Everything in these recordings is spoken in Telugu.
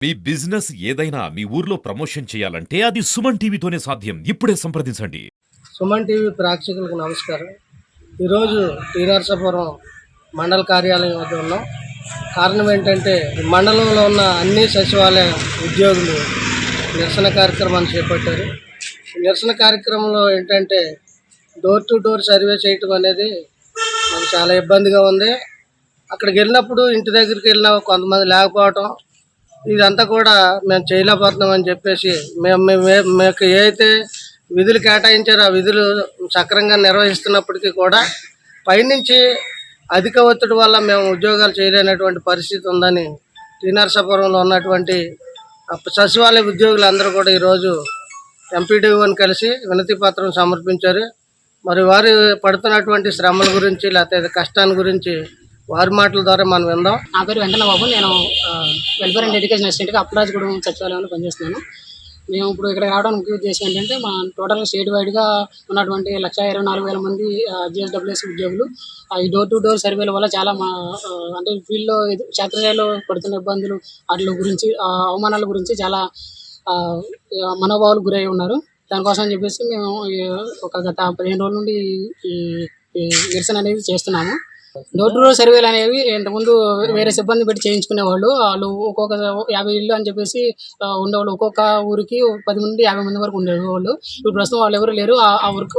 మీ బిజినెస్ ఏదైనా మీ ఊర్లో ప్రమోషన్ చేయాలంటే అది సుమన్ టీవీతోనే సాధ్యం. ఇప్పుడే సంప్రదించండి. సుమన్ టీవీ ప్రేక్షకులకు నమస్కారం. ఈరోజు టీ నరసాపురం మండల కార్యాలయం వద్ద ఉన్నాం. కారణం ఏంటంటే మండలంలో ఉన్న అన్ని సచివాలయ ఉద్యోగులు నిరసన కార్యక్రమాన్ని చేపట్టారు. నిరసన కార్యక్రమంలో ఏంటంటే డోర్ టు డోర్ సర్వే చేయటం అనేది మాకు చాలా ఇబ్బందిగా ఉంది. అక్కడికి వెళ్ళినప్పుడు ఇంటి దగ్గరికి వెళ్ళిన కొంతమంది లేకపోవటం, ఇదంతా కూడా మేము చేయలేకపోతున్నామని చెప్పేసి మీకు ఏదైతే విధులు కేటాయించారో ఆ విధులు సక్రమంగా నిర్వహిస్తున్నప్పటికీ కూడా పైనుంచి అధిక ఒత్తిడి వల్ల మేము ఉద్యోగాలు చేయలేనటువంటి పరిస్థితి ఉందని టీ నరసాపురంలో ఉన్నటువంటి సచివాలయ ఉద్యోగులందరూ కూడా ఈరోజు ఎంపీడీఓని కలిసి వినతి పత్రం సమర్పించారు. మరి వారు పడుతున్నటువంటి శ్రమల గురించి లేకపోతే కష్టాన్ని గురించి వారి మాటల ద్వారా మనం విందాం. నా పేరు వెంకన్న బాబు. నేను వెల్ఫేర్ అండ్ ఎడ్యుకేషన్ అసిస్టెంట్గా అప్పరాజగూడెం సచివాలయంలో పనిచేస్తున్నాను. మేము ఇప్పుడు ఇక్కడ రావడానికి ముఖ్య ఉద్దేశం ఏంటంటే మా టోటల్ స్టేట్ వైడ్గా ఉన్నటువంటి 1,24,000 మంది జిఎస్డబ్ల్యూఎస్ ఉద్యోగులు ఈ డోర్ టు డోర్ సర్వేల వల్ల చాలా అంటే ఫీల్డ్లో క్షేత్రస్థాయిలో పడుతున్న ఇబ్బందులు వాటి గురించి అవమానాల గురించి చాలా మనోభావాలు గురై ఉన్నారు. దానికోసం అని చెప్పేసి మేము ఒక గత 15 రోజుల నుండి ఈ నిరసన అనేది చేస్తున్నాము. డోర్ టు డోర్ సర్వేలు అనేవి ఇంతకుముందు వేరే సిబ్బంది పెట్టి చేయించుకునేవాళ్ళు. వాళ్ళు ఒక్కొక్క 50 ఇళ్ళు అని చెప్పేసి ఉండేవాళ్ళు. ఒక్కొక్క ఊరికి 10 నుండి 50 మంది వరకు ఉండేవాళ్ళు. ఇప్పుడు ప్రస్తుతం వాళ్ళు ఎవరు లేరు. ఆ వర్క్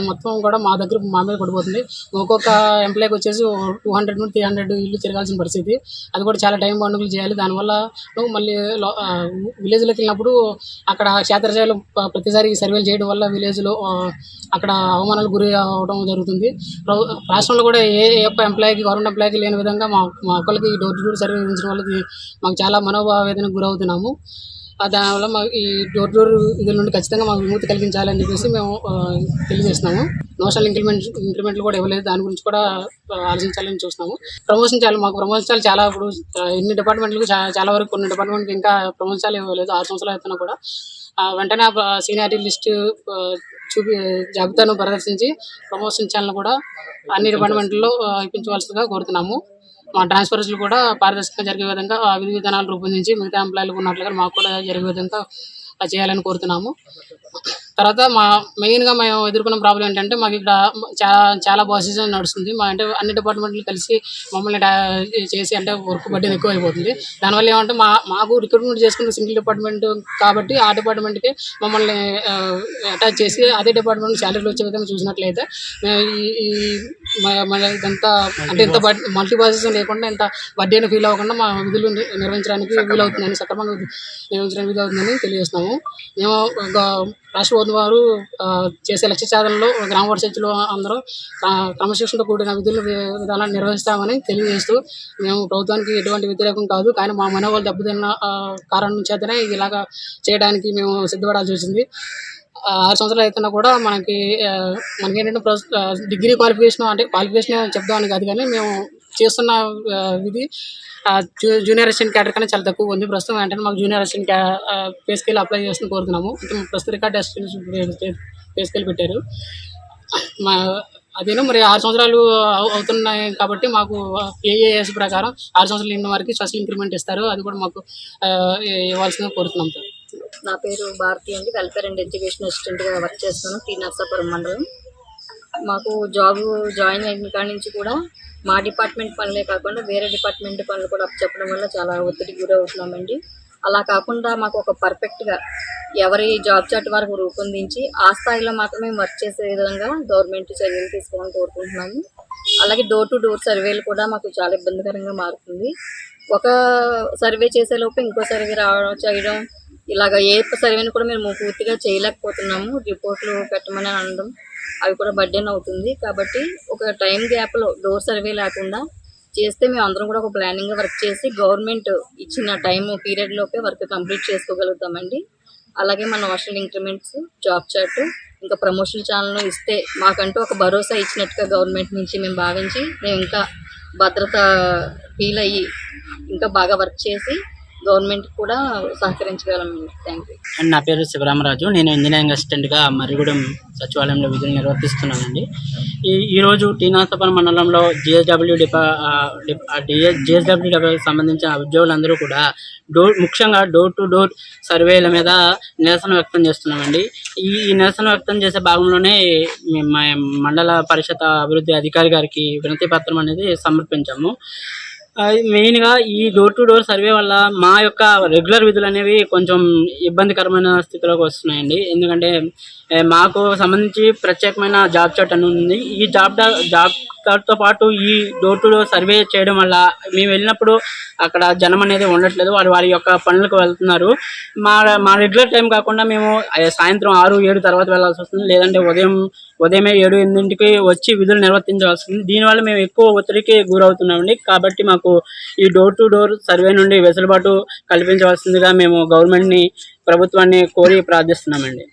మొత్తం కూడా మా దగ్గర మా మీద పడిపోతుంది. ఒక్కొక్క ఎంప్లాయ్కి వచ్చేసి 200 నుండి 300 ఇల్లు తిరగాల్సిన పరిస్థితి. అది కూడా చాలా టైం పండుగలు చేయాలి. దానివల్ల మళ్ళీ విలేజ్లోకి వెళ్ళినప్పుడు అక్కడ క్షేత్రస్థాయిలో ప్రతిసారి సర్వేలు చేయడం వల్ల విలేజ్లో అక్కడ అవమానాలు గురి అవడం జరుగుతుంది. రాష్ట్రంలో కూడా ఏ ఎంప్లాయీకి గవర్నమెంట్ ఎంప్లాయీకి లేని విధంగా మా ఒక్కరికి డోర్ టు డోర్ సర్వే విధించడం వల్ల మాకు చాలా మనోభావేదనకు గురవుతున్నాము. దానివల్ల మాకు ఈ డోర్ టు డోర్ ఇళ్ళ నుండి ఖచ్చితంగా మాకు విముక్తి కలిగించాలని చెప్పేసి మేము తెలియజేస్తున్నాము. నోషనల్ ఇంక్రిమెంట్లు కూడా ఇవ్వలేదు. దాని గురించి కూడా ఆలోచించాలని చూస్తున్నాము. మాకు ప్రమోషన్ చాలా ఇప్పుడు ఎన్ని డిపార్ట్మెంట్లకు చాలా వరకు కొన్ని డిపార్ట్మెంట్కి ఇంకా ప్రమోషన్ ఇవ్వలేదు. 6 సంవత్సరాలు అవుతున్నా కూడా వెంటనే సీనియారిటీ లిస్టు జాబితాను ప్రదర్శించి ప్రమోషన్ కూడా అన్ని డిపార్ట్మెంట్లో ఇప్పించవలసిందిగా కోరుతున్నాము. మా ట్రాన్స్ఫర్స్లు కూడా పారదర్శకంగా జరిగే విధంగా విధి విధానాలు రూపొందించి మిగతా ఎంప్లాయీలకు ఉన్నట్లుగా మాకు కూడా జరిగే విధంగా చేయాలని కోరుతున్నాము. తర్వాత మెయిన్గా మేము ఎదుర్కొన్న ప్రాబ్లం ఏంటంటే మాకు ఇక్కడ చాలా ప్రాసెస్ నడుస్తుంది. అంటే అన్ని డిపార్ట్మెంట్లు కలిసి మమ్మల్ని చేసి అంటే వర్క్ బడ్డీని ఎక్కువ అయిపోతుంది. దానివల్ల ఏమంటే మాకు రిక్రూట్మెంట్ చేసుకున్న సింగిల్ డిపార్ట్మెంట్ కాబట్టి ఆ డిపార్ట్మెంట్కి మమ్మల్ని అటాచ్ చేసి అదే డిపార్ట్మెంట్ శాలరీలు వచ్చే విధంగా చూసినట్లయితే ఇదంతా అంటే ఇంత మల్టీ ప్రాసెస్ లేకుండా ఇంత బడ్డీని ఫీల్ అవ్వకుండా మా విధులు నిర్వహించడానికి వీలవుతుందని సక్రమంగా నిర్వహించడానికి వీలవుతుందని తెలియజేస్తున్నాము. మేము రాష్ట్ర ప్రభుత్వం వారు చేసే లక్ష్య సాధనలో గ్రామ పరిషత్తులో అందరూ క్రమశిక్షణతో కూడిన విధులు విధానాన్ని నిర్వహిస్తామని తెలియజేస్తూ మేము ప్రభుత్వానికి ఎటువంటి వ్యతిరేకం కాదు, కానీ మా మనోభావాలు దెబ్బతిన్న కారణం చేతనే ఇలాగా చేయడానికి మేము సిద్ధపడాల్సి వచ్చింది. 6 సంవత్సరాలు అవుతున్నా కూడా మనకేంటంటే డిగ్రీ క్వాలిఫికేషన్ చెప్దామని కాదు, కానీ మేము చేస్తున్న విధి జూనియర్ అసిస్టెంట్ క్యాడర్ కన్నా చాలా తక్కువ ఉంది. ప్రస్తుతం ఏంటంటే మాకు junior assistant pay scale apply చేస్తూ కోరుతున్నాము. ప్రస్తుతం రికార్డ్ అసిస్టెంట్ పే స్కేల్ పెట్టారు. అదేనో మరి 6 సంవత్సరాలు అవుతున్నాయి కాబట్టి మాకు ఏఏఎస్ ప్రకారం 6 సంవత్సరాలు నిన్న వరకు స్పెషల్ ఇంక్రిమెంట్ ఇస్తారు. అది కూడా మాకు ఇవ్వాల్సిందిగా కోరుతున్నాం సార్. నా పేరు భారతి అండి. వెల్ఫేర్ అండ్ ఎడ్యుకేషన్ అసిస్టెంట్గా వర్క్ చేస్తున్నాను టీ నరసాపురం మండలం. మాకు జాయిన్ అయిన కాడి నుంచి కూడా మా డిపార్ట్మెంట్ పనులే కాకుండా వేరే డిపార్ట్మెంట్ పనులు కూడా చెప్పడం వల్ల చాలా ఒత్తిడికి గురవుతున్నామండి. అలా కాకుండా మాకు ఒక పర్ఫెక్ట్గా ఎవరి జాబ్ చార్ట్ వరకు రూపొందించి ఆ స్థాయిలో మాత్రమే వర్క్ చేసే విధంగా గవర్నమెంట్ చర్యలు తీసుకోవాలని కోరుకుంటున్నాము. అలాగే డోర్ టు డోర్ సర్వేలు కూడా మాకు చాలా ఇబ్బందికరంగా మారుతుంది. ఒక సర్వే చేసేలోపు ఇంకో సర్వే చేయడం, ఇలాగ ఏ సర్వేని కూడా మేము పూర్తిగా చేయలేకపోతున్నాము. రిపోర్ట్లు పెట్టమని అనడం అవి కూడా బర్డెన్ అవుతుంది. కాబట్టి ఒక టైం గ్యాప్లో డోర్ సర్వే లేకుండా చేస్తే మేము అందరం కూడా ఒక ప్లానింగ్గా వర్క్ చేసి గవర్నమెంట్ ఇచ్చిన టైం పీరియడ్లోపే వర్క్ కంప్లీట్ చేసుకోగలుగుతామండి. అలాగే మన నోషనల్ ఇంక్రిమెంట్స్, జాబ్ చార్ట్, ఇంకా ప్రమోషన్ ఛానల్ ఇస్తే మాకంటూ ఒక భరోసా ఇచ్చినట్టుగా గవర్నమెంట్ నుంచి మేము భావించి మేము ఇంకా భద్రత ఫీల్ అయ్యి ఇంకా బాగా వర్క్ చేసి గవర్నమెంట్ కూడా సహకరించగలం. Thank you. అండ్ నా పేరు శివరామరాజు. నేను ఇంజనీరింగ్ అసిస్టెంట్గా మర్రిగూడెం సచివాలయంలో విధులు నిర్వర్తిస్తున్నానండి. ఈరోజు టీ నరసాపురం మండలంలో జిఎస్డబ్ల్యూ సంబంధించిన ఉద్యోగులందరూ కూడా ముఖ్యంగా డోర్ టు డోర్ సర్వేల మీద నిరసన వ్యక్తం చేస్తున్నామండి. ఈ నిరసన వ్యక్తం చేసే భాగంలోనే మా మండల పరిషత్ అభివృద్ధి అధికారి గారికి వినతి పత్రం అనేది సమర్పించాము. మెయిన్గా ఈ డోర్ టు డోర్ సర్వే వల్ల మా యొక్క రెగ్యులర్ విధులు అనేవి కొంచెం ఇబ్బందికరమైన స్థితిలోకి వస్తున్నాయండి. ఎందుకంటే మాకు సంబంధించి ప్రత్యేకమైన జాబ్ చార్ట్ అని ఉంది. ఈ జాబ్ చార్ట్తో పాటు ఈ డోర్ టు డోర్ సర్వే చేయడం వల్ల మేము వెళ్ళినప్పుడు అక్కడ జనం అనేది ఉండట్లేదు, వారి యొక్క పనులకు వెళ్తున్నారు. మా రెగ్యులర్ టైం కాకుండా మేము సాయంత్రం 6-7 తర్వాత వెళ్ళాల్సి వస్తుంది, లేదంటే ఉదయమే 7-8కి వచ్చి విధులు నిర్వర్తించవలసి వస్తుంది. దీనివల్ల మేము ఎక్కువ ఒత్తిడికి గురవుతున్నామండి. కాబట్టి మాకు ఈ డోర్ టు డోర్ సర్వే నుండి వెసులుబాటు కల్పించవలసిందిగా మేము ప్రభుత్వాన్ని కోరి ప్రార్థిస్తున్నామండి.